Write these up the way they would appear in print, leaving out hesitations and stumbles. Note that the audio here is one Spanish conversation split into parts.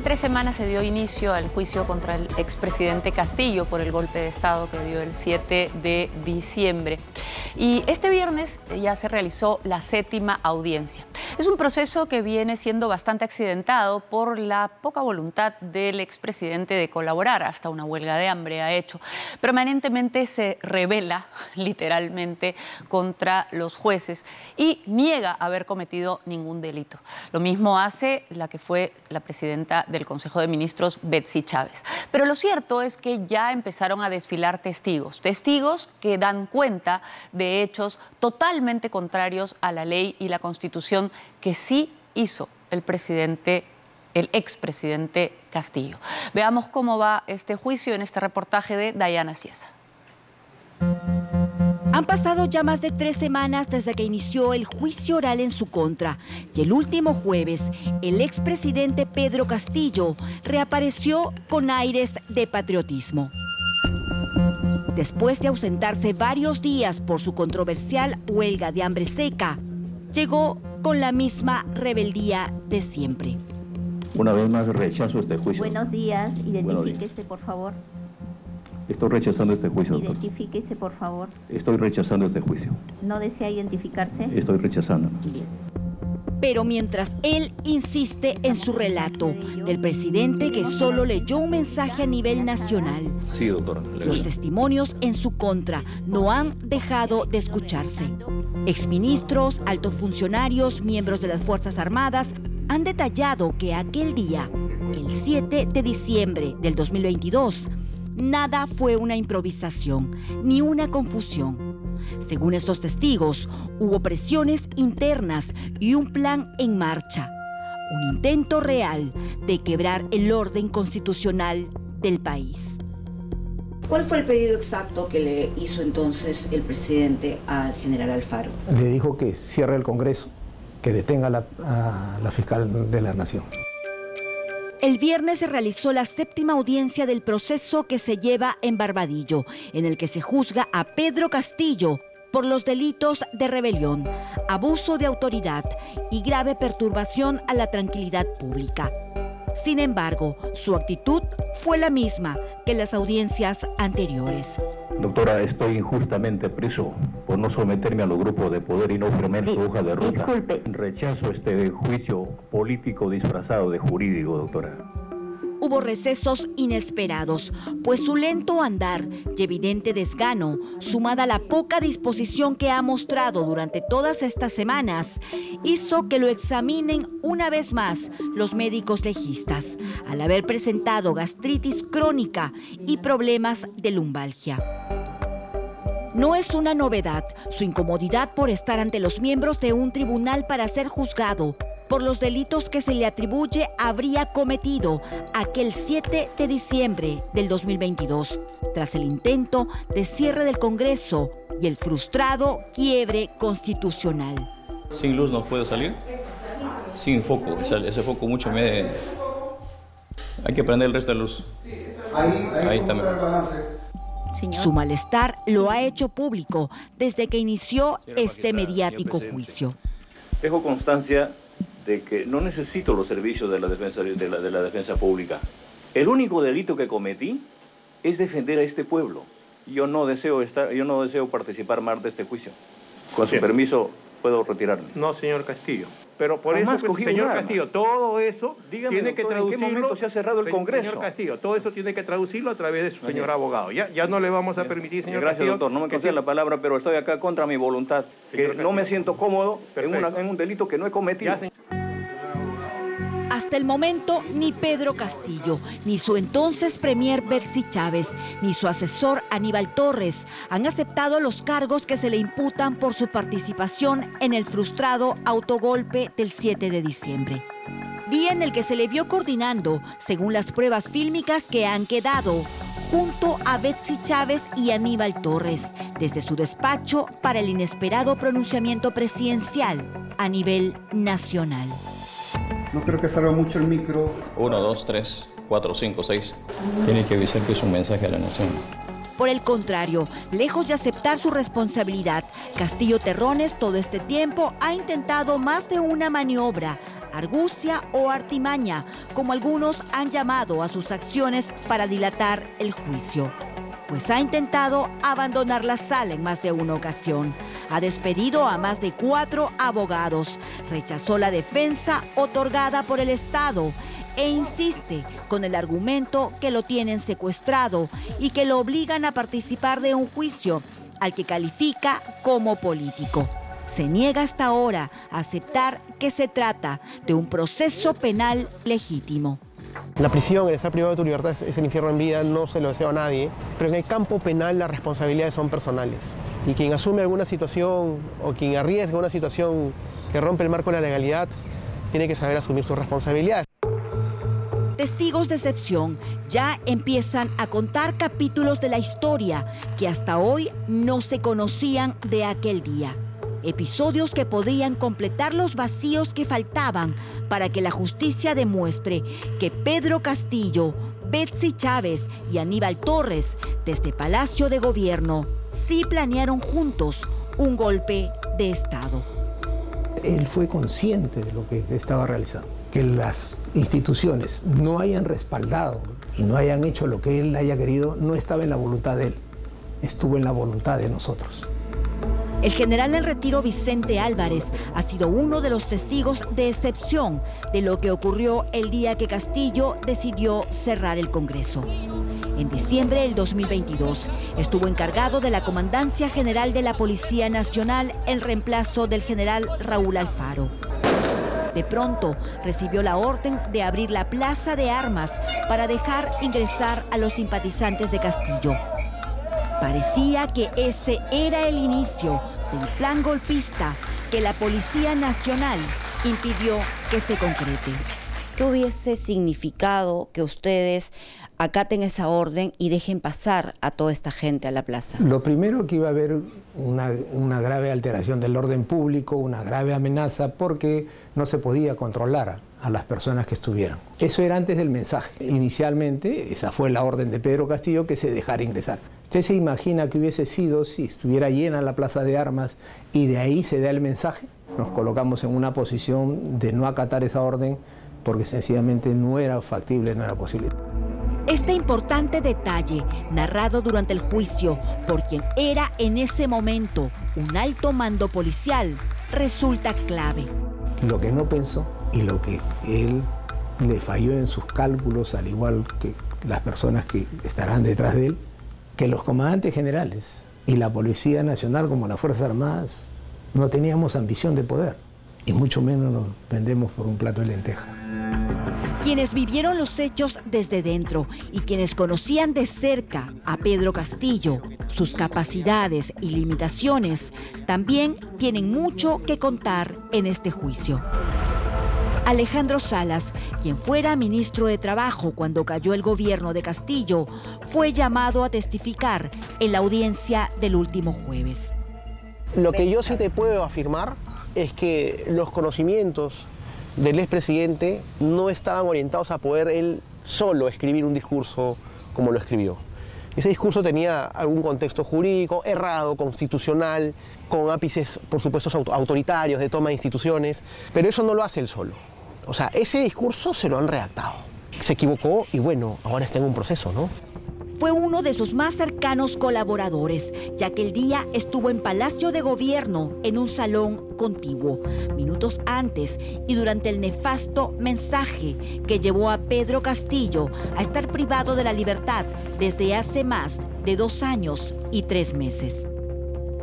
Hace 3 semanas se dio inicio al juicio contra el expresidente Castillo por el golpe de Estado que dio el 7 de diciembre. Y este viernes ya se realizó la 7ª audiencia. Es un proceso que viene siendo bastante accidentado por la poca voluntad del expresidente de colaborar. Hasta una huelga de hambre ha hecho. Permanentemente se rebela, literalmente, contra los jueces y niega haber cometido ningún delito. Lo mismo hace la que fue la presidenta del Consejo de Ministros, Betsy Chávez. Pero lo cierto es que ya empezaron a desfilar testigos que dan cuenta de hechos totalmente contrarios a la ley y la Constitución que sí hizo el expresidente Castillo. Veamos cómo va este juicio en este reportaje de Dayana Ciesa. Han pasado ya más de 3 semanas desde que inició el juicio oral en su contra y el último jueves el expresidente Pedro Castillo reapareció con aires de patriotismo. Después de ausentarse varios días por su controversial huelga de hambre seca, llegó con la misma rebeldía de siempre. Una vez más rechazo este juicio. Buenos días, identifíquese por favor. Estoy rechazando este juicio, doctor. Identifíquese por favor. Estoy rechazando este juicio. ¿No desea identificarse? Estoy rechazándolo. Bien. Pero mientras él insiste en su relato del presidente que solo leyó un mensaje a nivel nacional, Sí, doctora. los testimonios en su contra no han dejado de escucharse. Exministros, altos funcionarios, miembros de las Fuerzas Armadas han detallado que aquel día, el 7 de diciembre del 2022, nada fue una improvisación ni una confusión. Según estos testigos, hubo presiones internas y un plan en marcha. Un intento real de quebrar el orden constitucional del país. ¿Cuál fue el pedido exacto que le hizo entonces el presidente al general Alfaro? Le dijo que cierre el Congreso, que detenga a la fiscal de la Nación. El viernes se realizó la 7ª audiencia del proceso que se lleva en Barbadillo, en el que se juzga a Pedro Castillo por los delitos de rebelión, abuso de autoridad y grave perturbación a la tranquilidad pública. Sin embargo, su actitud fue la misma que en las audiencias anteriores. Doctora, estoy injustamente preso por no someterme a los grupos de poder y no firmar su hoja de ruta. Disculpe. Rechazo este juicio político disfrazado de jurídico, doctora. Hubo recesos inesperados, pues su lento andar y evidente desgano, sumada a la poca disposición que ha mostrado durante todas estas semanas, hizo que lo examinen una vez más los médicos legistas, al haber presentado gastritis crónica y problemas de lumbalgia. No es una novedad su incomodidad por estar ante los miembros de un tribunal para ser juzgado por los delitos que se le atribuye habría cometido aquel 7 de diciembre del 2022, tras el intento de cierre del Congreso y el frustrado quiebre constitucional. Sin luz no puedo salir, sin foco, ese foco mucho me... Hay que prender el resto de luz. Ahí está. Señor. Su malestar lo ha hecho público desde que inició este mediático juicio. Dejo constancia de que no necesito los servicios de la defensa pública. El único delito que cometí es defender a este pueblo. Yo no deseo participar más de este juicio. Con su permiso, puedo retirarme. No, señor Castillo. Pero por Jamás eso, cogí señor un arma. Castillo, todo eso Dígame, tiene que doctor, traducirlo. ¿en qué momento se ha cerrado el Congreso? Señor Castillo, todo eso tiene que traducirlo a través de su señor abogado. Ya no le vamos a permitir, señor Gracias, Castillo. doctor. No me concede la palabra, pero estoy acá contra mi voluntad. Que no me siento cómodo en un delito que no he cometido. Hasta el momento, ni Pedro Castillo, ni su entonces premier Betsy Chávez, ni su asesor Aníbal Torres han aceptado los cargos que se le imputan por su participación en el frustrado autogolpe del 7 de diciembre. Día en el que se le vio coordinando, según las pruebas fílmicas que han quedado, junto a Betsy Chávez y Aníbal Torres, desde su despacho para el inesperado pronunciamiento presidencial a nivel nacional. No creo que salga mucho el micro. 1, 2, 3, 4, 5, 6. Tiene que avisar que es un mensaje a la nación. Por el contrario, lejos de aceptar su responsabilidad, Castillo Terrones todo este tiempo ha intentado más de una maniobra argucia o artimaña, como algunos han llamado a sus acciones para dilatar el juicio. Pues ha intentado abandonar la sala en más de una ocasión. Ha despedido a más de 4 abogados, rechazó la defensa otorgada por el Estado e insiste con el argumento que lo tienen secuestrado y que lo obligan a participar de un juicio al que califica como político. Se niega hasta ahora a aceptar que se trata de un proceso penal legítimo. La prisión, el estar privado de tu libertad es el infierno en vida, no se lo deseo a nadie, pero en el campo penal las responsabilidades son personales. Y quien asume alguna situación o quien arriesga una situación que rompe el marco de la legalidad, tiene que saber asumir sus responsabilidades. Testigos de excepción ya empiezan a contar capítulos de la historia que hasta hoy no se conocían de aquel día. Episodios que podrían completar los vacíos que faltaban para que la justicia demuestre que Pedro Castillo, Betsy Chávez y Aníbal Torres, desde Palacio de Gobierno, sí planearon juntos un golpe de Estado. Él fue consciente de lo que estaba realizando. Que las instituciones no hayan respaldado y no hayan hecho lo que él haya querido, no estaba en la voluntad de él, estuvo en la voluntad de nosotros. El general en retiro Vicente Álvarez ha sido uno de los testigos de excepción de lo que ocurrió el día que Castillo decidió cerrar el Congreso. En diciembre del 2022 estuvo encargado de la Comandancia General de la Policía Nacional en reemplazo del general Raúl Alfaro. De pronto recibió la orden de abrir la plaza de armas para dejar ingresar a los simpatizantes de Castillo. Parecía que ese era el inicio del plan golpista que la Policía Nacional impidió que se concrete. ¿Qué hubiese significado que ustedes acaten esa orden y dejen pasar a toda esta gente a la plaza? Lo primero, que iba a haber una grave alteración del orden público, una grave amenaza, porque no se podía controlar a las personas que estuvieran. Eso era antes del mensaje. Inicialmente, esa fue la orden de Pedro Castillo, que se dejara ingresar. ¿Usted se imagina que hubiese sido si estuviera llena la plaza de armas y de ahí se da el mensaje? Nos colocamos en una posición de no acatar esa orden porque sencillamente no era factible, no era posible. Este importante detalle, narrado durante el juicio por quien era en ese momento un alto mando policial, resulta clave. Lo que no pensó y lo que él le falló en sus cálculos, al igual que las personas que estarán detrás de él, que los comandantes generales y la Policía Nacional, como las Fuerzas Armadas, no teníamos ambición de poder, y mucho menos nos vendemos por un plato de lentejas. Quienes vivieron los hechos desde dentro y quienes conocían de cerca a Pedro Castillo, sus capacidades y limitaciones, también tienen mucho que contar en este juicio. Alejandro Salas, quien fuera ministro de Trabajo cuando cayó el gobierno de Castillo, fue llamado a testificar en la audiencia del último jueves. Lo que yo sí te puedo afirmar es que los conocimientos del expresidente no estaban orientados a poder él solo escribir un discurso como lo escribió. Ese discurso tenía algún contexto jurídico errado, constitucional, con ápices, por supuesto, autoritarios de toma de instituciones, pero eso no lo hace él solo. O sea, ese discurso se lo han redactado. Se equivocó y bueno, ahora está en un proceso, ¿no? Fue uno de sus más cercanos colaboradores, ya que el día estuvo en Palacio de Gobierno en un salón contiguo, minutos antes y durante el nefasto mensaje que llevó a Pedro Castillo a estar privado de la libertad desde hace más de 2 años y 3 meses.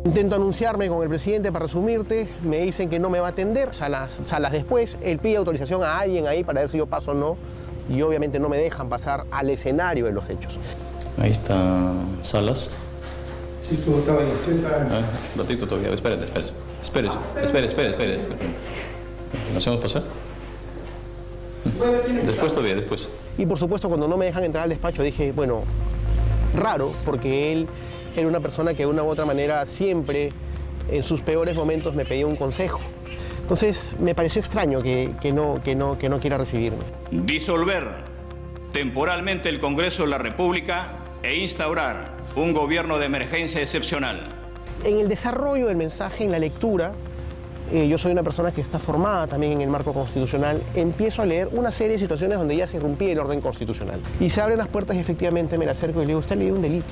Intento anunciarme con el presidente para resumirte, me dicen que no me va a atender, salas después, él pide autorización a alguien ahí para ver si yo paso o no, y obviamente no me dejan pasar al escenario de los hechos. Ahí está Salas. Sí, tú estabas en 80 años. Un ratito todavía, espérate. ¿Nos hacemos pasar? Después todavía, después. Y por supuesto, cuando no me dejan entrar al despacho, dije, bueno, raro, porque él era una persona que de una u otra manera siempre, en sus peores momentos, me pedía un consejo. Entonces, me pareció extraño que no quiera recibirme. Disolver temporalmente el Congreso de la República e instaurar un gobierno de emergencia excepcional. En el desarrollo del mensaje, en la lectura, yo soy una persona que está formada también en el marco constitucional, empiezo a leer una serie de situaciones donde ya se irrumpía el orden constitucional. Y se abren las puertas y efectivamente me la acerco y le digo, usted leyó un delito,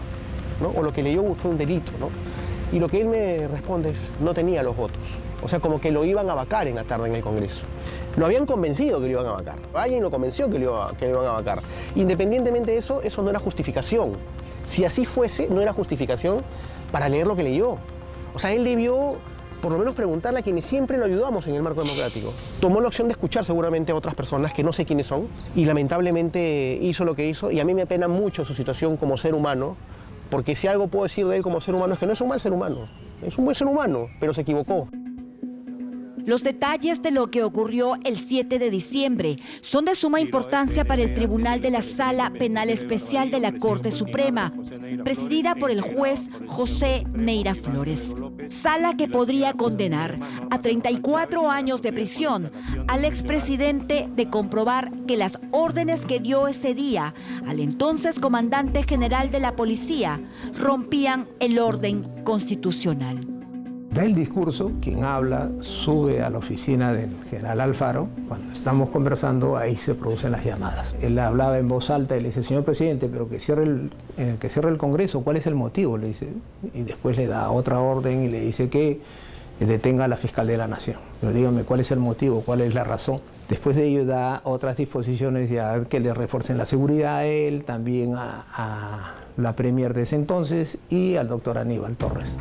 ¿no? O lo que leyó fue un delito, ¿no? Y lo que él me responde es, no tenía los votos. O sea, como que lo iban a vacar en la tarde en el Congreso. Lo habían convencido que lo iban a vacar. Alguien lo convenció que lo iban a vacar. Independientemente de eso, eso no era justificación. Si así fuese, no era justificación para leer lo que leyó. O sea, él debió por lo menos preguntarle a quienes siempre lo ayudamos en el marco democrático. Tomó la opción de escuchar seguramente a otras personas que no sé quiénes son y lamentablemente hizo lo que hizo y a mí me apena mucho su situación como ser humano, porque si algo puedo decir de él como ser humano es que no es un mal ser humano, es un buen ser humano, pero se equivocó. Los detalles de lo que ocurrió el 7 de diciembre son de suma importancia para el Tribunal de la Sala Penal Especial de la Corte Suprema, presidida por el juez José Neira Flores. Sala que podría condenar a 34 años de prisión al expresidente de comprobar que las órdenes que dio ese día al entonces comandante general de la policía rompían el orden constitucional. Da el discurso, quien habla sube a la oficina del general Alfaro. Cuando estamos conversando, ahí se producen las llamadas. Él hablaba en voz alta y le dice, señor presidente, pero que cierre el Congreso, ¿cuál es el motivo? Le dice, y después le da otra orden y le dice que detenga a la fiscal de la Nación. Pero dígame, ¿cuál es el motivo? ¿Cuál es la razón? Después de ello da otras disposiciones ya que le refuercen la seguridad a él, también a la premier de ese entonces y al doctor Aníbal Torres.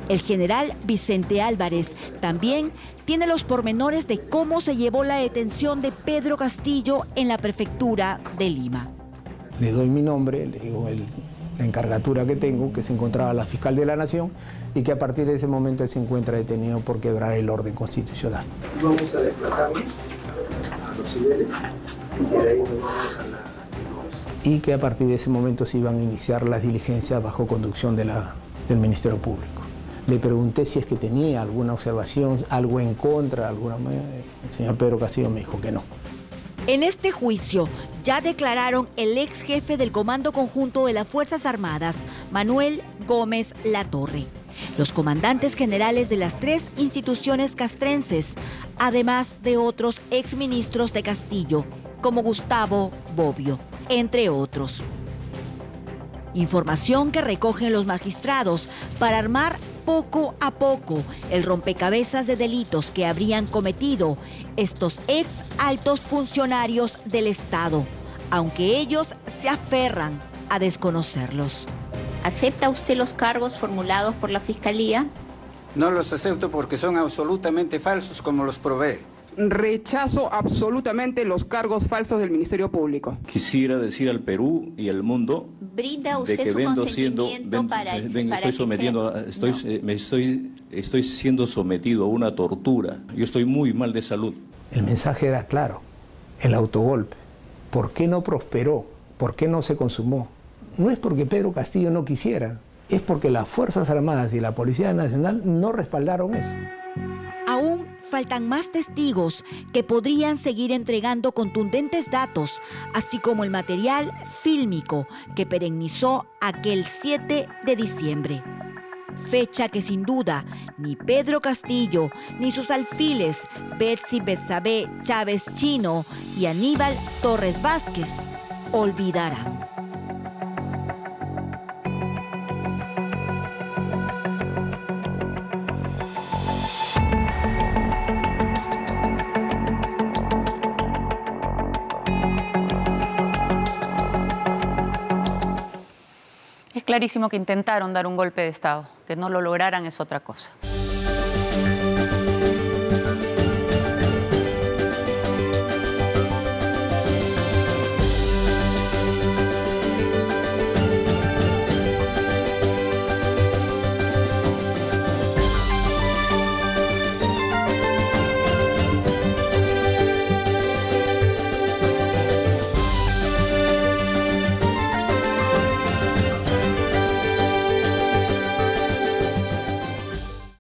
El general Vicente Álvarez también tiene los pormenores de cómo se llevó la detención de Pedro Castillo en la prefectura de Lima. Le doy mi nombre, le digo la encargatura que tengo, que se encontraba la fiscal de la Nación y que a partir de ese momento él se encuentra detenido por quebrar el orden constitucional. Vamos a desplazarnos a los civiles y de ahí nos vamos a la... Y que a partir de ese momento se iban a iniciar las diligencias bajo conducción del Ministerio Público. Le pregunté si es que tenía alguna observación, algo en contra, el señor Pedro Castillo me dijo que no. En este juicio ya declararon el ex jefe del Comando Conjunto de las Fuerzas Armadas, Manuel Gómez Latorre, los comandantes generales de las 3 instituciones castrenses, además de otros exministros de Castillo, como Gustavo Bobbio, entre otros. Información que recogen los magistrados para armar poco a poco el rompecabezas de delitos que habrían cometido estos ex altos funcionarios del Estado, aunque ellos se aferran a desconocerlos. ¿Acepta usted los cargos formulados por la Fiscalía? No los acepto porque son absolutamente falsos, como los probé. Rechazo absolutamente los cargos falsos del Ministerio Público. Quisiera decir al Perú y al mundo ¿Brinda usted de que su consentimiento estoy siendo sometido a una tortura. Yo estoy muy mal de salud. El mensaje era claro, el autogolpe. ¿Por qué no prosperó? ¿Por qué no se consumó? No es porque Pedro Castillo no quisiera, es porque las Fuerzas Armadas y la Policía Nacional no respaldaron eso. Aún faltan más testigos que podrían seguir entregando contundentes datos, así como el material fílmico que perennizó aquel 7 de diciembre. Fecha que sin duda ni Pedro Castillo ni sus alfiles Betsy Betsabe Chávez Chino y Aníbal Torres Vázquez olvidarán. Es clarísimo que intentaron dar un golpe de Estado. Que no lo lograran es otra cosa.